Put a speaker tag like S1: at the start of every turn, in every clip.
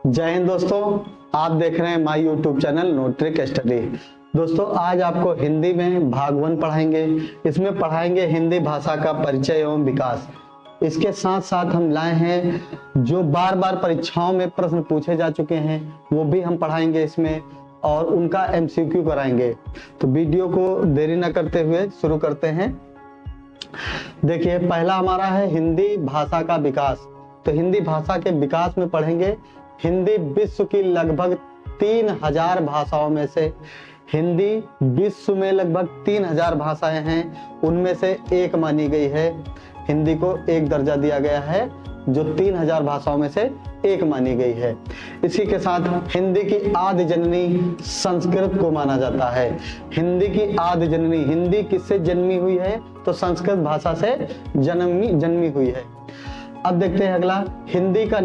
S1: जय हिंद दोस्तों, आप देख रहे हैं my YouTube channel note trick study. दोस्तों आज आपको हिंदी में भाग 1 पढ़ाएंगे। इसमें पढ़ाएंगे हिंदी भाषा का परिचय एवं विकास। इसके साथ साथ हम लाए हैं जो बार बार परीक्षाओं में प्रश्न पूछे जा चुके हैं, वो भी हम पढ़ाएंगे इसमें और उनका MCQ कराएंगे। तो वीडियो को देरी न करते हुए शुरू करते हैं। देखिए, पहला हमारा है हिंदी भाषा का विकास। तो हिंदी भाषा के विकास में पढ़ेंगे हिंदी विश्व की लगभग 3000 भाषाओं में से, हिंदी विश्व में लगभग 3000 भाषाएं हैं, उनमें से एक मानी गई है। हिंदी को एक दर्जा दिया गया है जो 3000 भाषाओं में से एक मानी गई है। इसी के साथ हिंदी की आदि जननी संस्कृत को माना जाता है। हिंदी की आदि जननी, हिंदी किससे जन्मी हुई है? तो संस्कृत भाषा से जन्मी हुई है। अब देखते हैं अगला, हिंदी का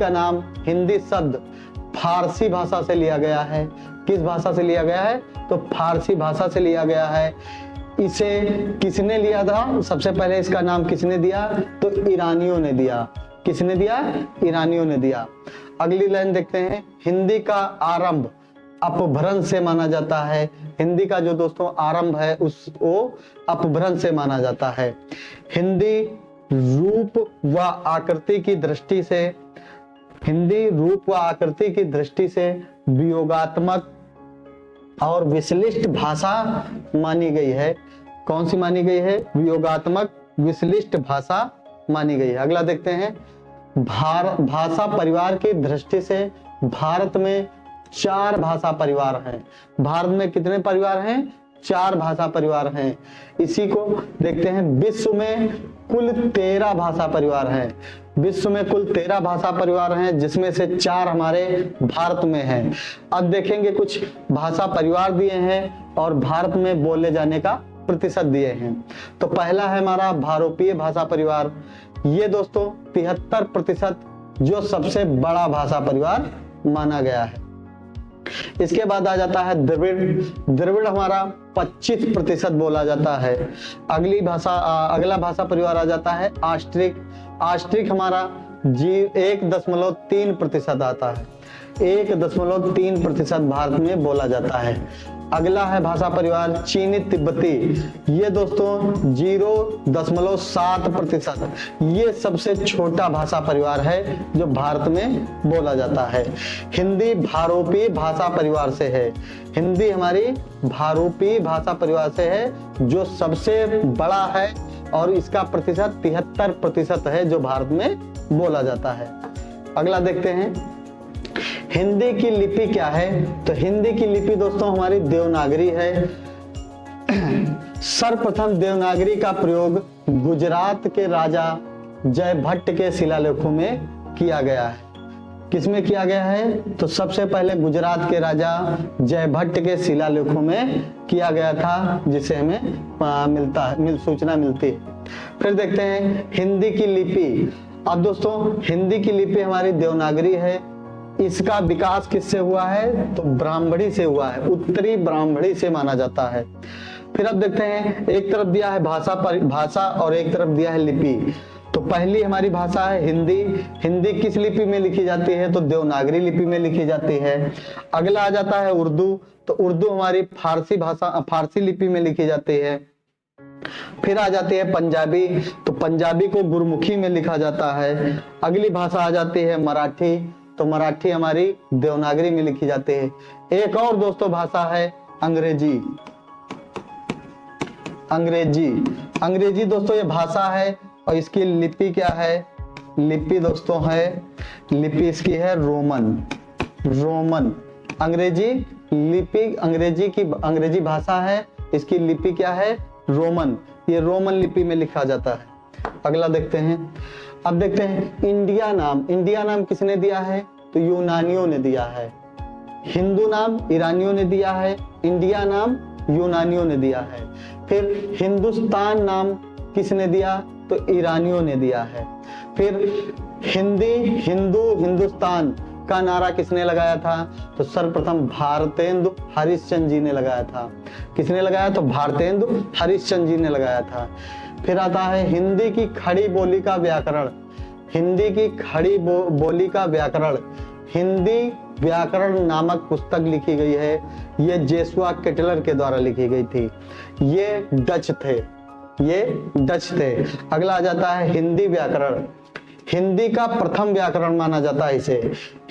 S1: नाम, हिंदी शब्द फारसी भाषा से लिया गया है। किस भाषा से लिया गया है? तो फारसी भाषा से लिया गया है। इसे किसने लिया था? सबसे पहले इसका नाम किसने दिया? तो ईरानियों ने दिया। किसने दिया? ईरानियों ने दिया। अगली लाइन देखते हैं, हिंदी का आरंभ अपभ्रंश से माना जाता है। हिंदी का जो दोस्तों आरंभ है वो अपभ्रंश से माना जाता है। हिंदी रूप व आकृति की दृष्टि से, हिंदी रूप व आकृति की दृष्टि से वियोगात्मक और विश्लिष्ट भाषा मानी गई है। कौन सी मानी गई है? वियोगात्मक विश्लिष्ट भाषा मानी गई है। अगला देखते हैं, भाषा परिवार की दृष्टि से भारत में 4 भाषा परिवार हैं। भारत में कितने परिवार हैं? 4 भाषा परिवार हैं। इसी को देखते हैं, विश्व में कुल 13 भाषा परिवार हैं। विश्व में कुल 13 भाषा परिवार हैं, जिसमें से 4 हमारे भारत में हैं। अब देखेंगे कुछ भाषा परिवार दिए हैं और भारत में बोले जाने का प्रतिशत दिए हैं। तो पहला है हमारा भारोपीय भाषा परिवार। ये दोस्तों 73% जो सबसे बड़ा भाषा परिवार माना गया है। इसके बाद आ जाता है द्रविड़ हमारा 25% बोला जाता है। अगला भाषा परिवार आ जाता है आस्ट्रिक हमारा 1.3% आता है। 1.3% भारत में बोला जाता है। अगला है भाषा परिवार चीनी तिब्बती। ये दोस्तों 0.7%। ये सबसे छोटा भाषा परिवार है जो भारत में बोला जाता है। हिंदी भारोपीय भाषा परिवार से है। हिंदी हमारी भारोपीय भाषा परिवार से है जो सबसे बड़ा है और इसका प्रतिशत 73% है जो भारत में बोला जाता है। अगला देखते हैं, हिंदी की लिपि क्या है? तो हिंदी की लिपि दोस्तों हमारी देवनागरी है। सर्वप्रथम देवनागरी का प्रयोग गुजरात के राजा जयभट्ट के शिलालेखों में किया गया है। किसमें किया गया है? तो सबसे पहले गुजरात के राजा जयभट्ट के शिलालेखों में किया गया था, जिसे हमें सूचना मिलती है। फिर देखते हैं हिंदी की लिपि। अब दोस्तों हिंदी की लिपि हमारी देवनागरी है। इसका विकास किससे हुआ है? तो ब्राह्मणी से हुआ है। उत्तरी ब्राह्मणी से माना जाता है। फिर अब देखते हैं, एक तरफ दिया है भाषा और एक तरफ दिया है लिपि। तो पहली हमारी भाषा है हिंदी। हिंदी किस लिपि में लिखी जाती है? तो देवनागरी लिपि में लिखी जाती है। अगला आ जाता है उर्दू। तो उर्दू हमारी फारसी लिपि में लिखी जाती है। फिर आ जाती है पंजाबी। तो पंजाबी को गुरमुखी में लिखा जाता है। अगली भाषा आ जाती है मराठी। तो मराठी हमारी देवनागरी में लिखी जाती है। एक और दोस्तों भाषा है अंग्रेजी अंग्रेजी दोस्तों ये भाषा है और इसकी लिपि क्या है? लिपि दोस्तों है, लिपि इसकी है रोमन। अंग्रेजी लिपि, अंग्रेजी भाषा है, इसकी लिपि क्या है? रोमन। ये रोमन लिपि में लिखा जाता है। अगला देखते हैं, अब देखते हैं इंडिया नाम किसने दिया है? तो यूनानियों ने दिया है। हिंदू नाम ईरानियों ने दिया है, इंडिया नाम यूनानियों ने दिया है। फिर हिंदुस्तान नाम किसने दिया? तो ईरानियों ने दिया है। फिर हिंदुस्तान का नारा किसने लगाया था? तो सर्वप्रथम भारतेंदु हरिश्चंद्र जी ने लगाया था। किसने लगाया? तो भारतेंदु हरिश्चंद्र जी ने लगाया था। फिर आता है हिंदी की खड़ी बोली का व्याकरण। हिंदी की खड़ी बोली का व्याकरण, हिंदी व्याकरण नामक पुस्तक लिखी गई है। ये जेसुआ केटलर के द्वारा लिखी गई थी। ये डच थे। अगला आ जाता है हिंदी व्याकरण। हिंदी का प्रथम व्याकरण माना जाता है इसे,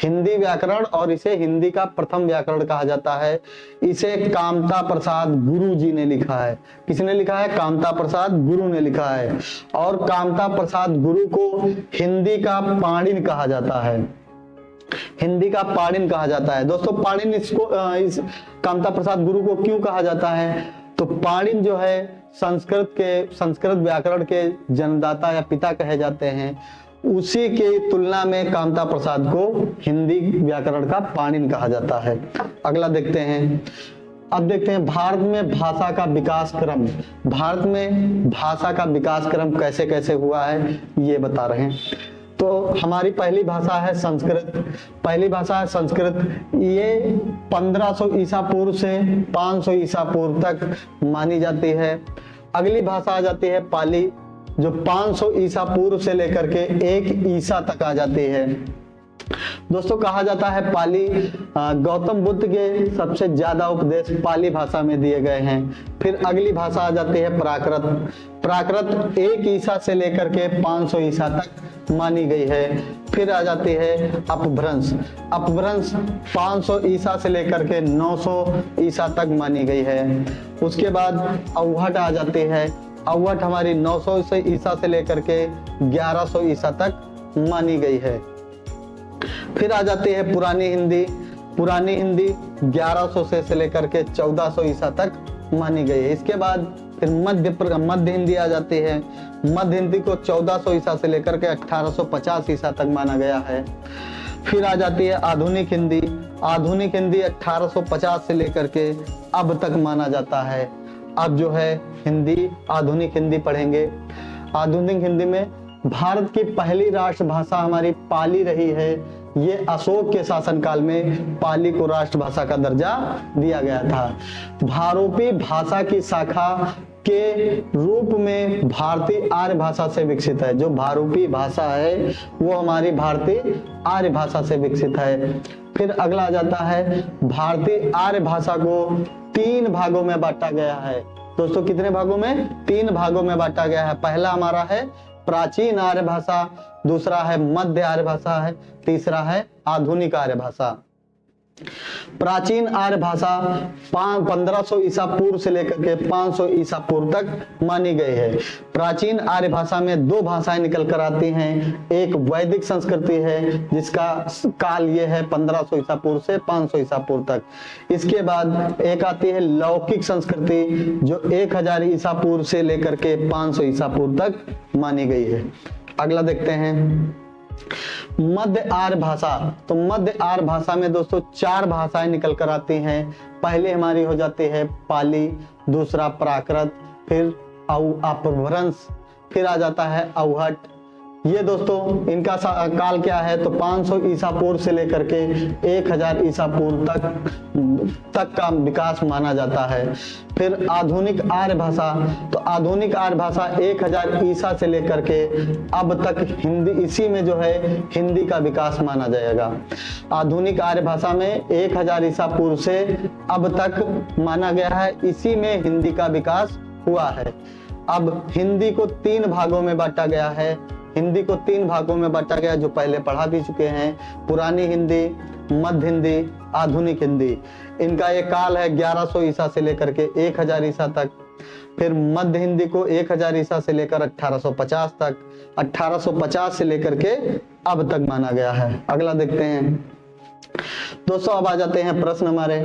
S1: हिंदी व्याकरण, और इसे हिंदी का प्रथम व्याकरण कहा जाता है। इसे कामता प्रसाद गुरु जी ने लिखा है। किसने लिखा है? कामता प्रसाद गुरु ने लिखा है। और कामता प्रसाद गुरु को हिंदी का पाणिनि कहा जाता है। हिंदी का पाणिनि कहा जाता है। दोस्तों पाणिनि इस कामता प्रसाद गुरु को क्यों कहा जाता है? तो पाणिनि जो है संस्कृत व्याकरण के जन्मदाता या पिता कहे जाते हैं। उसी के तुलना में कामता प्रसाद को हिंदी व्याकरण का पाणिनि कहा जाता है। अगला देखते हैं। अब देखते हैं भारत में भाषा का विकास क्रम। भारत में भाषा का विकास क्रम कैसे कैसे हुआ है ये बता रहे हैं। तो हमारी पहली भाषा है संस्कृत। ये 1500 ईसा पूर्व से 500 ईसा पूर्व तक मानी जाती है। अगली भाषा आ जाती है पाली, जो 500 ईसा पूर्व से लेकर के 1 ईसा तक आ जाती है। दोस्तों कहा जाता है पाली, गौतम बुद्ध के सबसे ज्यादा उपदेश पाली भाषा में दिए गए हैं। फिर अगली भाषा आ जाती है प्राकृत 1 ईसा से लेकर के 500 ईसा तक मानी गई है। फिर आ जाती है अपभ्रंश 500 ईसा से लेकर के 900 ईसा तक मानी गई है। उसके बाद अवहट आ जाती है। अवहट हमारी 900 ईसा से लेकर के 1100 ईसा तक मानी गई है। फिर आ जाती है पुरानी हिंदी 1100 से लेकर के 1400 ईसा तक मानी गई है। इसके बाद फिर मध्य हिंदी आ जाती है। मध्य हिंदी को 1400 ईसा से लेकर के 1850 ईसा तक माना गया है। फिर आ जाती है आधुनिक हिंदी 1850 से लेकर के अब तक माना जाता है। अब जो है हिंदी आधुनिक हिंदी पढ़ेंगे। आधुनिक हिंदी में भारत की पहली राष्ट्रभाषा हमारी पाली रही है। ये अशोक के शासनकाल में पाली को राष्ट्रभाषा का दर्जा दिया गया था। भारोपी भाषा की शाखा के रूप में भारतीय आर्य भाषा से विकसित है। जो भारोपी भाषा है वो हमारी भारतीय आर्य भाषा से विकसित है। फिर अगला आ जाता है भारतीय आर्य भाषा को 3 भागों में बांटा गया है। दोस्तों कितने भागों में? 3 भागों में बांटा गया है। पहला हमारा है प्राचीन आर्य भाषा, दूसरा है मध्य आर्य भाषा है, तीसरा है आधुनिक आर्य भाषा। प्राचीन आर्य भाषा 1500 ईसा पूर्व से लेकर के 500 ईसा पूर्व तक मानी गई है। प्राचीन आर्य भाषा में 2 भाषाएं निकल कर आती हैं। एक वैदिक संस्कृति है जिसका काल ये है 1500 ईसा पूर्व से 500 ईसा पूर्व तक। इसके बाद एक आती है लौकिक संस्कृति जो 1000 ईसा पूर्व से लेकर के 500 ईसा पूर्व तक मानी गई है। अगला देखते हैं मध्य आर्य भाषा। तो मध्य आर्य भाषा में दोस्तों 4 भाषाएं निकल कर आती हैं। पहले हमारी हो जाती है पाली, दूसरा प्राकृत, फिर अपभ्रंश, फिर आ जाता है अवहट। ये दोस्तों इनका काल क्या है? तो 500 ईसा पूर्व से लेकर के 1000 ईसा पूर्व तक का विकास माना जाता है। फिर आधुनिक आर्य भाषा, तो आधुनिक आर्य भाषा 1000 ईसा से लेकर के अब तक हिंदी, इसी में जो है हिंदी का विकास माना जाएगा। आधुनिक आर्य भाषा में 1000 ईसा पूर्व से अब तक माना गया है, इसी में हिंदी का विकास हुआ है। अब हिंदी को 3 भागों में बांटा गया है। हिंदी को 3 भागों में बांटा गया जो पहले पढ़ा भी चुके हैं। पुरानी हिंदी, मध्य हिंदी, आधुनिक हिंदी। इनका ये काल है 1100 ईसा से लेकर के 1000 ईसा तक। फिर मध्य हिंदी को 1000 ईसा से लेकर 1850 तक, 1850 से लेकर के अब तक माना गया है। अगला देखते हैं दोस्तों। अब आ जाते हैं प्रश्न, हमारे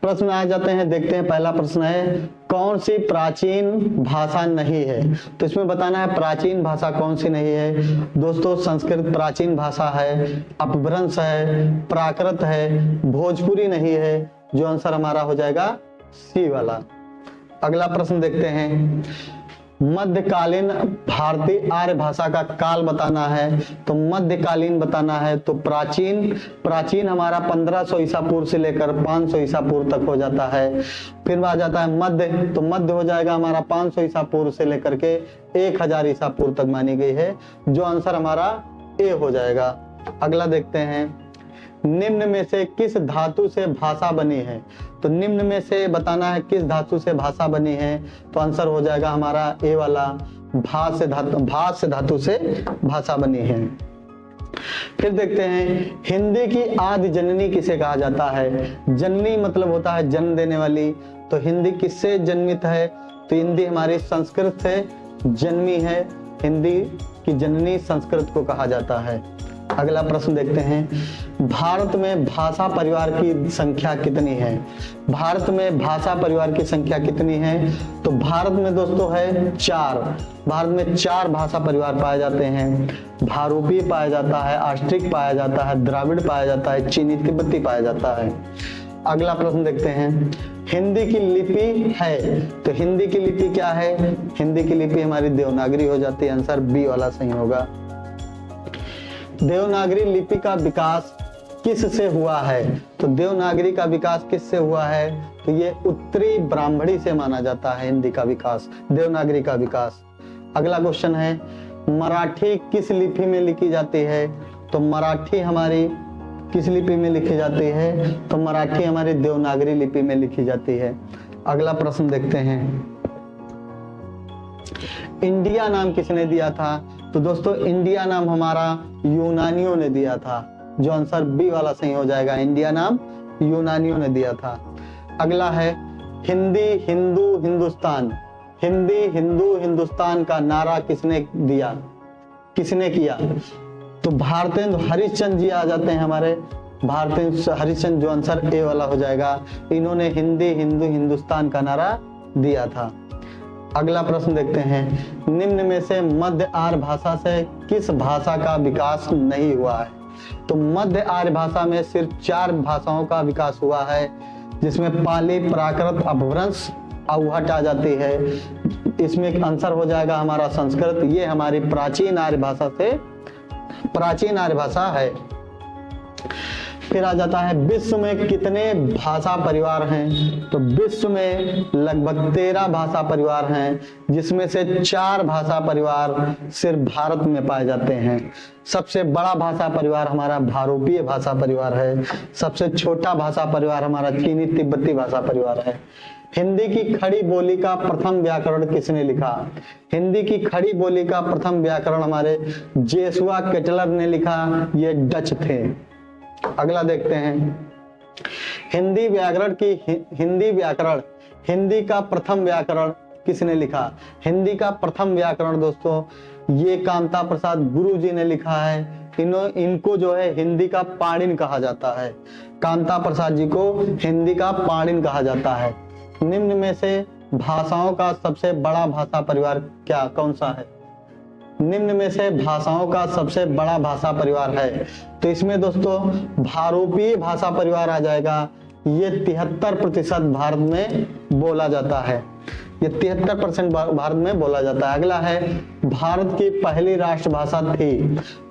S1: प्रश्न आ जाते हैं। देखते हैं पहला प्रश्न है कौन सी प्राचीन भाषा नहीं है? तो इसमें बताना है प्राचीन भाषा कौन सी नहीं है। दोस्तों संस्कृत प्राचीन भाषा है, अपभ्रंश है, प्राकृत है, भोजपुरी नहीं है। जो आंसर हमारा हो जाएगा सी वाला। अगला प्रश्न देखते हैं मध्यकालीन भारतीय आर्य भाषा का काल बताना है। तो मध्यकालीन बताना है तो प्राचीन हमारा 1500 ईसा पूर्व से लेकर 500 ईसा पूर्व तक हो जाता है। फिर आ जाता है मध्य, तो मध्य हो जाएगा हमारा 500 ईसा पूर्व से लेकर के 1000 ईसा पूर्व तक मानी गई है। जो आंसर हमारा ए हो जाएगा। अगला देखते हैं, निम्न में से किस धातु से भाषा बनी है? तो निम्न में से बताना है किस धातु से भाषा बनी है, तो आंसर हो जाएगा हमारा ए वाला, भास से धातु से भाषा बनी है। फिर देखते हैं, हिंदी की आदि जननी किसे कहा जाता है? जननी मतलब होता है जन्म देने वाली, तो हिंदी किससे जन्मित है? तो हिंदी हमारी संस्कृत से जन्मी है, हिंदी की जननी संस्कृत को कहा जाता है। अगला प्रश्न देखते हैं, भारत में भाषा परिवार की संख्या कितनी है? भारत में भाषा परिवार की संख्या कितनी है? तो भारत में दोस्तों है 4। भारत में 4 भाषा परिवार पाए जाते हैं। भारूपी पाया जाता है, ऑस्ट्रिक पाया जाता है, द्राविड़ पाया जाता है, चीनी तिब्बती पाया जाता है। अगला प्रश्न देखते हैं, हिंदी की लिपि है, तो हिंदी की लिपि क्या है? हिंदी की लिपि हमारी देवनागरी हो जाती है, आंसर बी वाला सही होगा। देवनागरी लिपि का विकास किससे हुआ है? तो देवनागरी का विकास किससे हुआ है? तो ये उत्तरी ब्राह्मणी से माना जाता है हिंदी का विकास, देवनागरी का विकास। अगला क्वेश्चन है, मराठी किस लिपि में लिखी जाती है? तो मराठी हमारी किस लिपि में लिखी जाती है? तो मराठी हमारी देवनागरी लिपि में लिखी जाती है। अगला प्रश्न देखते हैं, इंडिया नाम किसने दिया था? तो दोस्तों इंडिया नाम हमारा यूनानियों ने दिया था, जो आंसर बी वाला सही हो जाएगा, इंडिया नाम यूनानियों ने दिया था। अगला है, हिंदी हिंदू हिंदुस्तान, हिंदी हिंदू हिंदुस्तान का नारा किसने दिया, किसने किया? तो भारतेंदु हरिश्चंद्र जी आ जाते हैं हमारे, भारतेंदु हरिश्चंद्र, जो आंसर ए वाला हो जाएगा। इन्होंने हिंदी हिंदू हिंदुस्तान का नारा दिया था। अगला प्रश्न देखते हैं, निम्न में से मध्य आर्य भाषा से किस भाषा का विकास नहीं हुआ है? तो मध्य आर्य भाषा में सिर्फ 4 भाषाओं का विकास हुआ है, जिसमें पाली, प्राकृत, अपभ्रंश, अवहट आ जाती है। इसमें आंसर हो जाएगा हमारा संस्कृत, ये हमारी प्राचीन आर्य भाषा से प्राचीन आर्य भाषा है। फिर आ जाता है, विश्व में कितने भाषा परिवार हैं? तो विश्व में लगभग 13 भाषा परिवार हैं, जिसमें से 4 भाषा परिवार सिर्फ भारत में पाए जाते हैं। सबसे बड़ा भाषा परिवार हमारा भारूपीय भाषा परिवार है, सबसे छोटा भाषा परिवार हमारा चीनी तिब्बती भाषा परिवार है। हिंदी की खड़ी बोली का प्रथम व्याकरण किसने लिखा? हिंदी की खड़ी बोली का प्रथम व्याकरण हमारे जेसुआ केटलर ने लिखा, ये डच थे। अगला देखते हैं, हिंदी व्याकरण हिंदी का प्रथम व्याकरण किसने लिखा? हिंदी का प्रथम व्याकरण दोस्तों ये कामता प्रसाद गुरु जी ने लिखा है। इनको जो है हिंदी का पाणिन कहा जाता है, कामता प्रसाद जी को हिंदी का पाणिन कहा जाता है। निम्न में से भाषाओं का सबसे बड़ा भाषा परिवार कौन सा है? निम्न में से भाषाओं का सबसे बड़ा भाषा परिवार है, तो इसमें दोस्तों भारूपीय भाषा परिवार आ जाएगा। ये 73% भारत में बोला जाता है, ये 73% भारत में बोला जाता है। अगला है, भारत की पहली राष्ट्रभाषा थी।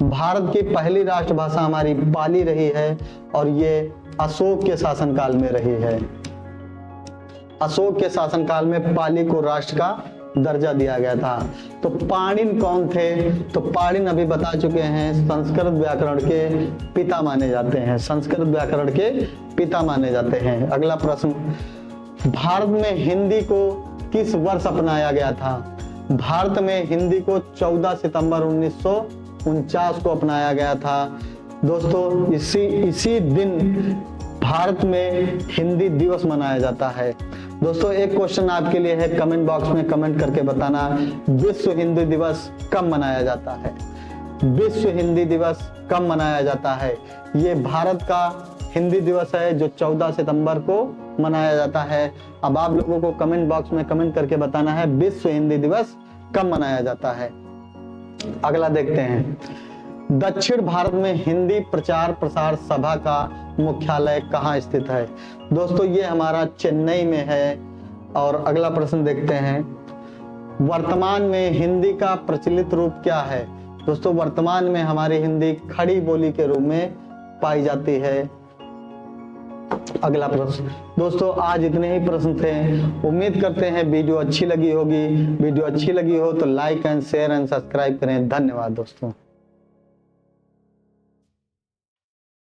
S1: भारत की पहली राष्ट्रभाषा हमारी पाली रही है, और ये अशोक के शासनकाल में रही है। अशोक के शासनकाल में पाली को राष्ट्र का दर्जा दिया गया था। तो पाणिन कौन थे? तो पाणिन अभी बता चुके हैं, संस्कृत व्याकरण के पिता माने जाते हैं, संस्कृत व्याकरण के पिता माने जाते हैं। अगला प्रश्न, भारत में हिंदी को किस वर्ष अपनाया गया था? भारत में हिंदी को 14 सितंबर 1949 को अपनाया गया था। दोस्तों इसी दिन भारत में हिंदी दिवस मनाया जाता है। दोस्तों एक क्वेश्चन आपके लिए है, कमेंट बॉक्स में कमेंट करके बताना, विश्व हिंदी दिवस कब मनाया जाता है? विश्व हिंदी दिवस कब मनाया जाता है? ये भारत का हिंदी दिवस है जो 14 सितंबर को मनाया जाता है। अब आप लोगों को कमेंट बॉक्स में कमेंट करके बताना है विश्व हिंदी दिवस कब मनाया जाता है। अगला देखते हैं, दक्षिण भारत में हिंदी प्रचार प्रसार सभा का मुख्यालय कहाँ स्थित है? दोस्तों ये हमारा चेन्नई में है। और अगला प्रश्न देखते हैं, वर्तमान में हिंदी का प्रचलित रूप क्या है? दोस्तों वर्तमान में हमारी हिंदी खड़ी बोली के रूप में पाई जाती है। अगला प्रश्न, दोस्तों आज इतने ही प्रश्न थे। उम्मीद करते हैं वीडियो अच्छी लगी होगी। वीडियो अच्छी लगी हो तो like and share and subscribe करें। धन्यवाद दोस्तों।